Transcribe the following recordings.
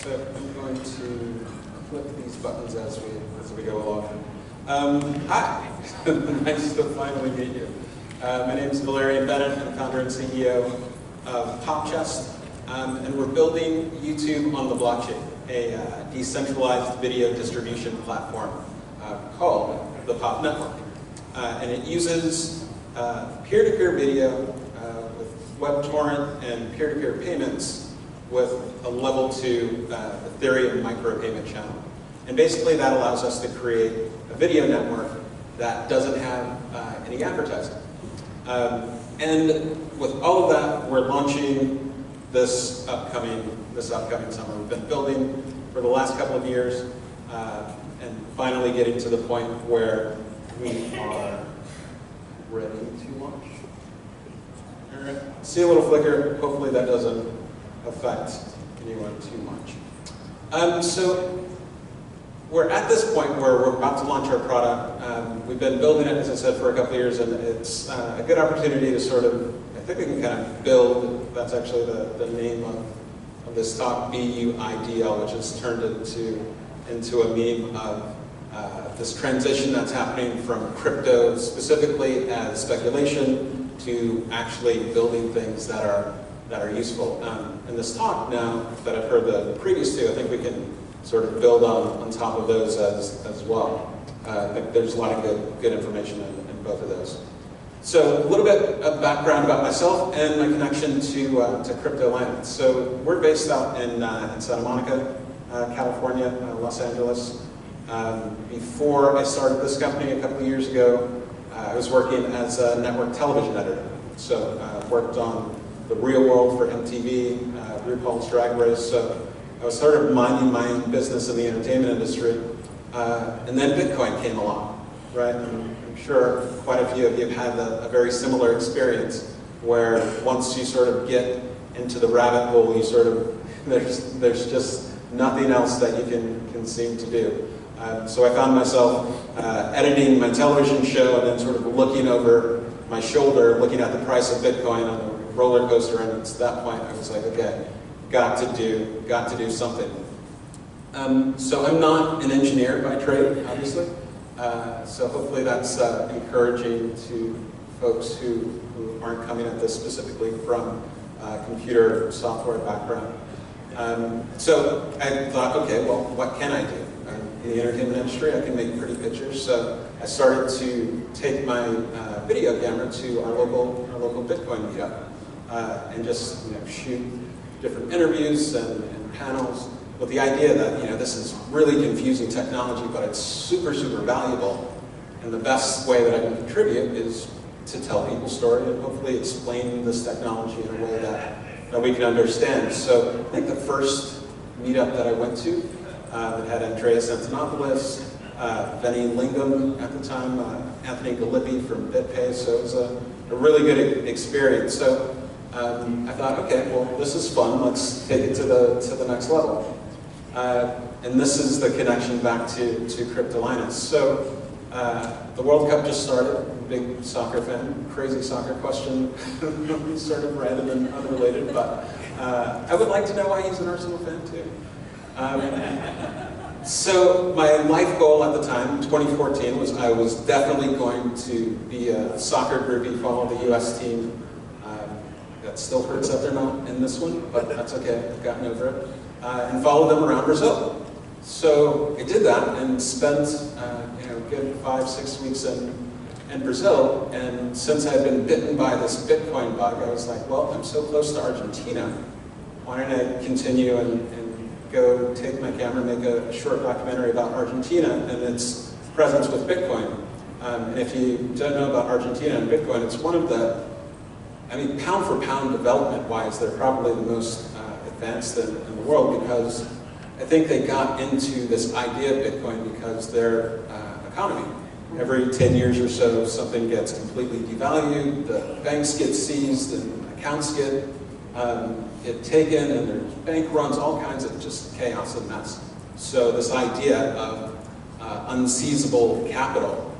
So I'm going to click these buttons as we go along. Hi, nice to finally meet you. My name is Valerian Bennett. I'm founder and CEO of PopChest, and we're building YouTube on the blockchain, a decentralized video distribution platform called the Pop Network. And it uses peer-to-peer video with WebTorrent and peer-to-peer payments with a level 2 Ethereum micropayment channel. And basically that allows us to create a video network that doesn't have any advertising. And with all of that, we're launching this upcoming summer. We've been building for the last couple of years and finally getting to the point where we are ready to launch. All right. See a little flicker. Hopefully that doesn't affect anyone too much. So we're at this point where we're about to launch our product. We've been building it, as I said, for a couple of years, and it's a good opportunity to sort of, I think we can kind of build, that's actually the name of this talk, BUIDL, which has turned into a meme of this transition that's happening from crypto specifically as speculation to actually building things that are useful. In this talk now that I've heard the previous two, I think we can sort of build on top of those as well. I think there's a lot of good information in both of those. So a little bit of background about myself and my connection to Cryptolina. So we're based out in Santa Monica, California, Los Angeles. Before I started this company a couple of years ago, I was working as a network television editor. So worked on The Real World for MTV, RuPaul's Drag Race. So I was sort of minding my own business in the entertainment industry. And then Bitcoin came along, right? And I'm sure quite a few of you have had a very similar experience where once you sort of get into the rabbit hole, you sort of, there's just nothing else that you can seem to do. So I found myself editing my television show and then sort of looking over my shoulder, looking at the price of Bitcoin on a roller coaster, and at that point I was like, okay, got to do something. So I'm not an engineer by trade, obviously. So hopefully that's encouraging to folks who aren't coming at this specifically from computer software background. So I thought, okay, well, what can I do? In the entertainment industry, I can make pretty pictures. So I started to take my video camera to our local Bitcoin meetup and just shoot different interviews and panels with the idea that this is really confusing technology, but it's super, super valuable. And the best way that I can contribute is to tell people's story and hopefully explain this technology in a way that we can understand. So I think the first meetup that I went to that had Andreas Antonopoulos, Benny Lingham at the time, Anthony Galippi from BitPay, so it was a really good experience. So I thought, okay, well, this is fun. Let's take it to the next level. And this is the connection back to Cryptolina. So the World Cup just started. Big soccer fan. Crazy soccer question, sort of random and unrelated, but I would like to know why he's an Arsenal fan too. So my life goal at the time, 2014, was I was definitely going to be a soccer groupie, follow the U.S. team. That still hurts that they're not in this one, but that's okay, I've gotten over it. And follow them around Brazil. So I did that and spent a good 5-6 weeks in Brazil. And since I had been bitten by this Bitcoin bug, I was like, well, I'm so close to Argentina. Why don't I continue and go take my camera and make a short documentary about Argentina and its presence with Bitcoin. And if you don't know about Argentina and Bitcoin, it's one of the, pound for pound development-wise, they're probably the most advanced in the world, because I think they got into this idea of Bitcoin because their economy. Every 10 years or so, something gets completely devalued, the banks get seized, and accounts get taken, and there's bank runs, all kinds of just chaos and mess. So this idea of unseizable capital,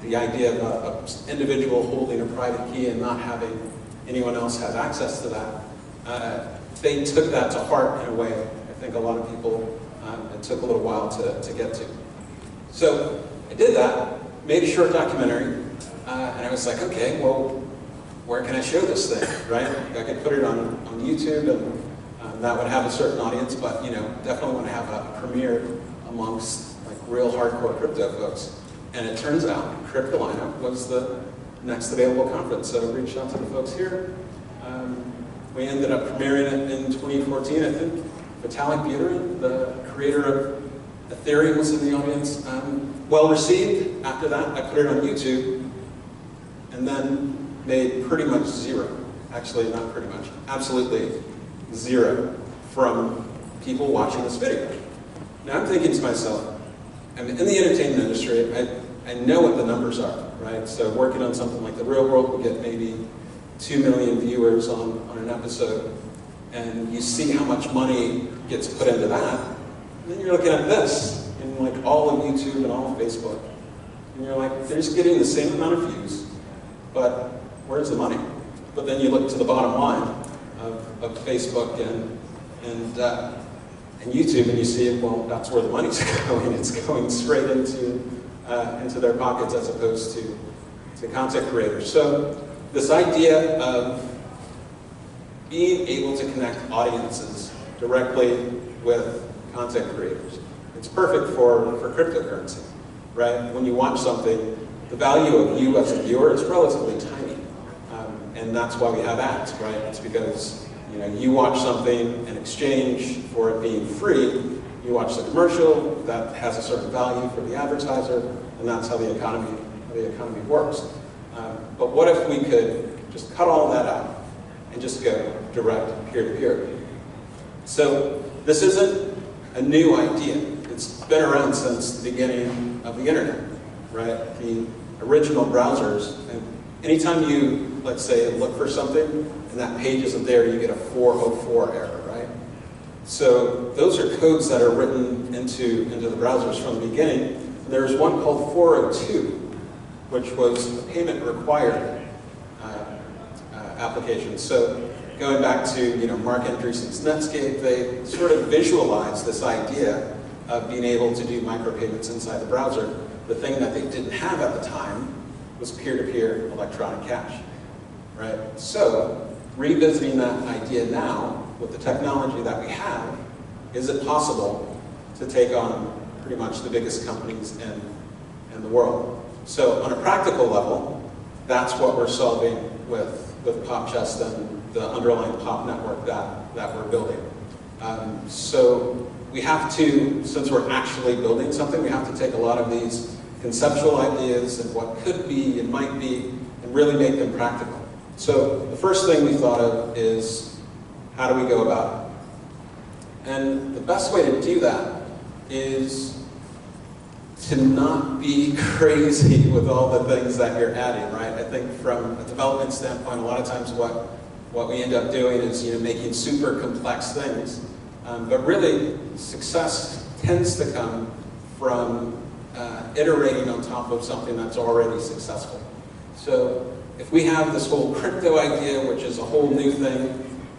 the idea of an individual holding a private key and not having anyone else have access to that, they took that to heart in a way, I think a lot of people, it took a little while to get to. So I did that, made a short documentary, and I was like, okay, well, where can I show this thing, right? I could put it on YouTube, and that would have a certain audience, but definitely want to have a premiere amongst like real hardcore crypto folks. And it turns out Cryptolina was the next available conference, so I reached out to the folks here. We ended up premiering it in 2014, I think. Vitalik Buterin, the creator of Ethereum, was in the audience. Well received. After that, I put it on YouTube, and then made pretty much zero. Actually, not pretty much. Absolutely zero from people watching this video. Now I'm thinking to myself, I'm in the entertainment industry, I know what the numbers are, right? So working on something like The Real World will get maybe 2 million viewers on an episode, and you see how much money gets put into that, and then you're looking at this, in like all of YouTube and all of Facebook, and you're like, they're just getting the same amount of views, but where's the money? But then you look to the bottom line of Facebook and YouTube, and you see, well, that's where the money's going. It's going straight into their pockets as opposed to content creators. So this idea of being able to connect audiences directly with content creators, it's perfect for cryptocurrency, right? When you watch something, the value of you as a viewer is relatively tiny, and that's why we have ads, right? It's because you watch something in exchange for it being free. You watch the commercial that has a certain value for the advertiser, and that's how the economy works. But what if we could just cut all that out and just go direct peer-to-peer? So this isn't a new idea. It's been around since the beginning of the internet, right? The original browsers, and anytime you, let's say, look for something and that page isn't there, you get a 404 error, right? So those are codes that are written into the browsers from the beginning. There's one called 402, which was a payment required application. So going back to Mark Andreessen's Netscape, they sort of visualized this idea of being able to do micropayments inside the browser. The thing that they didn't have at the time was peer-to-peer electronic cash, right? So revisiting that idea now with the technology that we have, is it possible to take on pretty much the biggest companies in the world? So on a practical level, that's what we're solving with PopChest and the underlying Pop network that we're building. So we have to, since we're actually building something, we have to take a lot of these conceptual ideas and what could be and might be and really make them practical. So the first thing we thought of is, how do we go about it? And the best way to do that is to not be crazy with all the things that you're adding, right? I think from a development standpoint, a lot of times what we end up doing is making super complex things. But really, success tends to come from iterating on top of something that's already successful. So if we have this whole crypto idea, which is a whole new thing,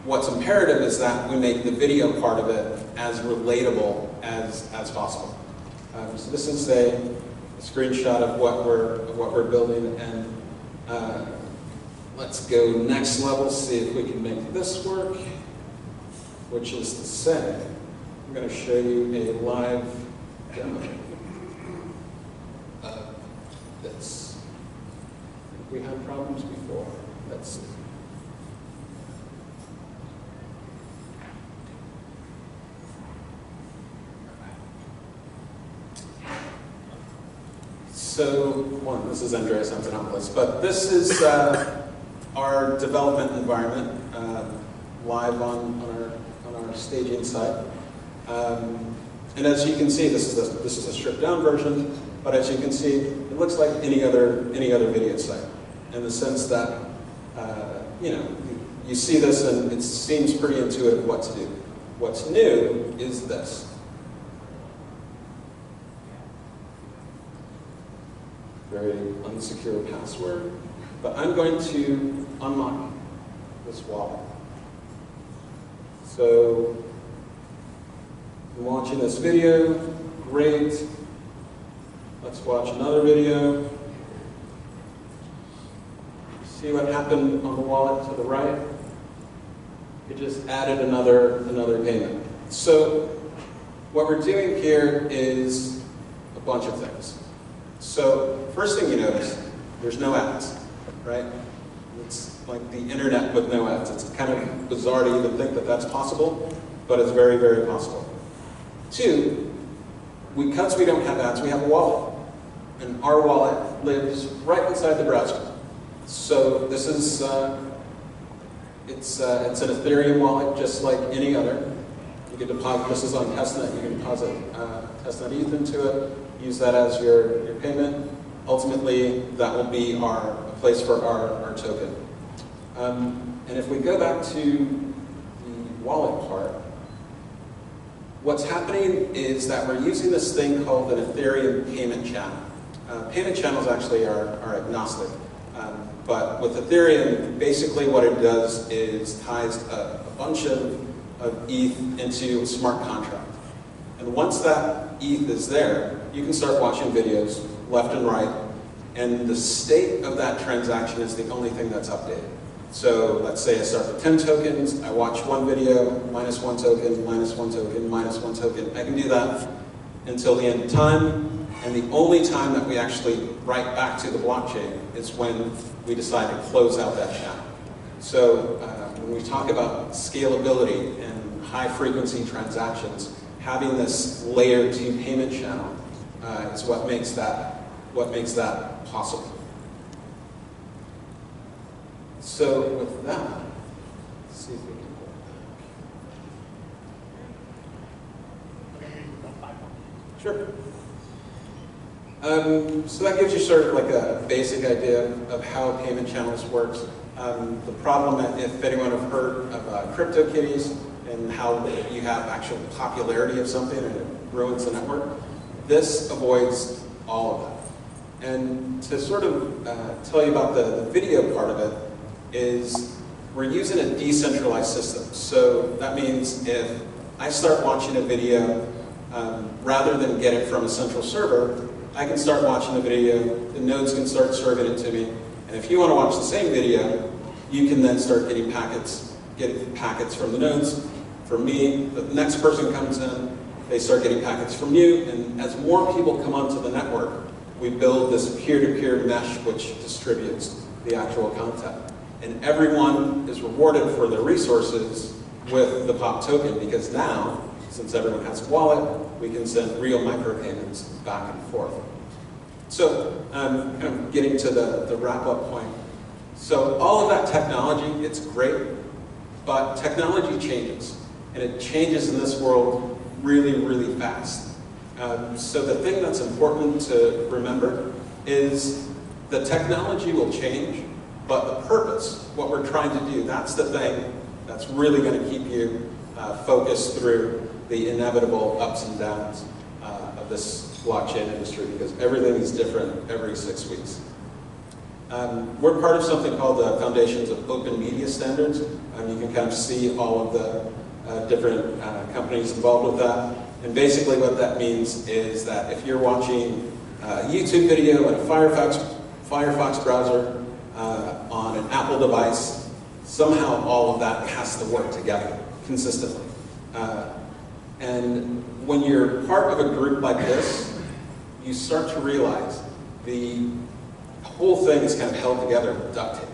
what's imperative is that we make the video part of it as relatable as possible. So this is a screenshot of what we're building, and let's go next level, see if we can make this work, which is to say, I'm going to show you a live demo of this. We had problems before. Let's see. So, one, this is Andreas Antonopoulos, but this is our development environment live on our staging site. And as you can see, this is a stripped down version, but as you can see, it looks like any other video site, in the sense that you see this and it seems pretty intuitive what to do. What's new is this. Very unsecure password, but I'm going to unlock this wallet. So I'm watching this video, great. Let's watch another video. See what happened on the wallet to the right? It just added another payment. So what we're doing here is a bunch of things. So first thing you notice, there's no ads, right? It's like the internet with no ads. It's kind of bizarre to even think that that's possible, but it's very, very possible. Two, because we don't have ads, we have a wallet. And our wallet lives right inside the browser. So this is, it's an Ethereum wallet just like any other. You can deposit, this is on testnet, you can deposit testnet ETH into it, use that as your payment. Ultimately, that will be a place for our token. And if we go back to the wallet part, what's happening is that we're using this thing called an Ethereum payment channel. Payment channels actually are agnostic. But with Ethereum, basically what it does is ties a bunch of ETH into a smart contract. And once that ETH is there, you can start watching videos left and right, and the state of that transaction is the only thing that's updated. So let's say I start with 10 tokens, I watch one video, minus one token, minus one token, minus one token. I can do that until the end of time. And the only time that we actually write back to the blockchain is when we decide to close out that channel. So when we talk about scalability and high-frequency transactions, having this layer 2 payment channel is what makes that possible. So with that, let's see if we can go back. Sure. So that gives you sort of like a basic idea of how payment channels works. The problem, if anyone have heard of CryptoKitties and how you have actual popularity of something and it ruins the network, this avoids all of that. And to sort of tell you about the video part of it is we're using a decentralized system. So that means if I start watching a video, rather than get it from a central server, I can start watching the video, the nodes can start serving it to me, and if you want to watch the same video, you can then start getting packets from the nodes. For me, the next person comes in, they start getting packets from you, and as more people come onto the network, we build this peer-to-peer mesh which distributes the actual content. And everyone is rewarded for their resources with the POP token, because now, since everyone has a wallet, we can send real micropayments back and forth. So, kind of getting to the wrap-up point. So all of that technology, it's great, but technology changes. And it changes in this world really, really fast. So the thing that's important to remember is the technology will change, but the purpose, what we're trying to do, that's the thing that's really going to keep you focused through the inevitable ups and downs of this blockchain industry, because everything is different every 6 weeks. We're part of something called the Foundations of Open Media Standards. You can kind of see all of the different companies involved with that. And basically what that means is that if you're watching a YouTube video in a Firefox browser on an Apple device, somehow all of that has to work together consistently. And when you're part of a group like this, you start to realize the whole thing is kind of held together with duct tape.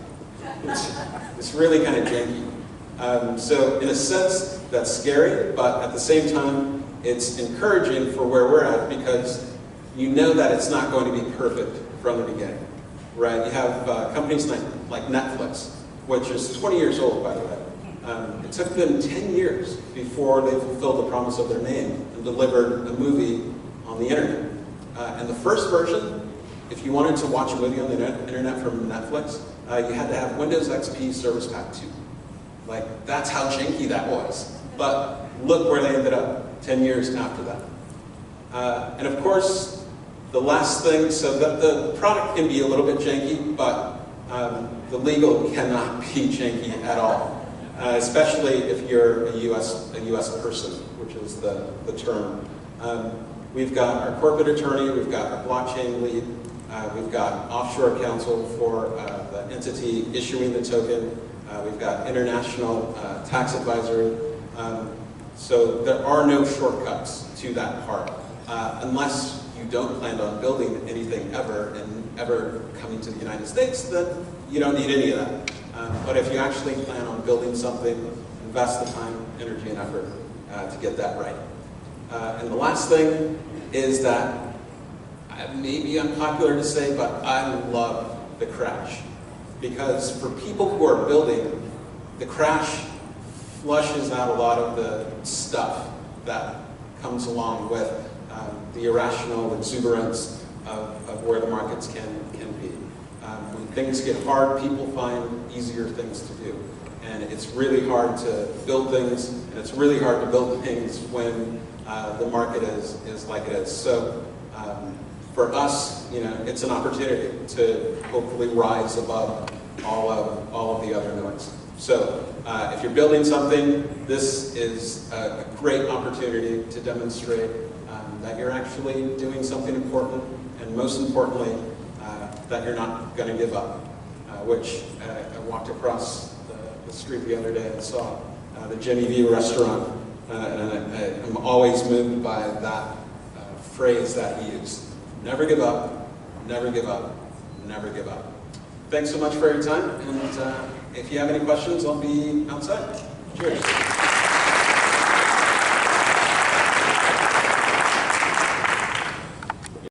It's really kind of janky. So in a sense, that's scary, but at the same time, it's encouraging for where we're at, because you know that it's not going to be perfect from the beginning, right? You have companies like Netflix, which is 20 years old, by the way. It took them 10 years before they fulfilled the promise of their name and delivered a movie on the internet. And the first version, if you wanted to watch a movie on the internet from Netflix, you had to have Windows XP Service Pack 2. Like, that's how janky that was. But look where they ended up 10 years after that. And of course, the last thing, so that the product can be a little bit janky, but the legal cannot be janky at all. especially if you're a US person, which is the term. We've got our corporate attorney, we've got our blockchain lead, we've got offshore counsel for the entity issuing the token, we've got international tax advisory. So there are no shortcuts to that part, unless you don't plan on building anything ever and ever coming to the United States, then you don't need any of that. But if you actually plan on building something, invest the time, energy, and effort to get that right. And the last thing is that, it may be unpopular to say, but I love the crash. Because for people who are building, the crash flushes out a lot of the stuff that comes along with the irrational exuberance of where the markets can be. When things get hard, people find easier things to do. And it's really hard to build things, and it's really hard to build things when the market is like it is. So for us, it's an opportunity to hopefully rise above all of the other noise. So if you're building something, this is a great opportunity to demonstrate that you're actually doing something important, and most importantly, that you're not going to give up, which I walked across the street the other day and saw the Jimmy V restaurant, and I'm always moved by that phrase that he used. Never give up, never give up, never give up. Thanks so much for your time, and if you have any questions, I'll be outside. Cheers.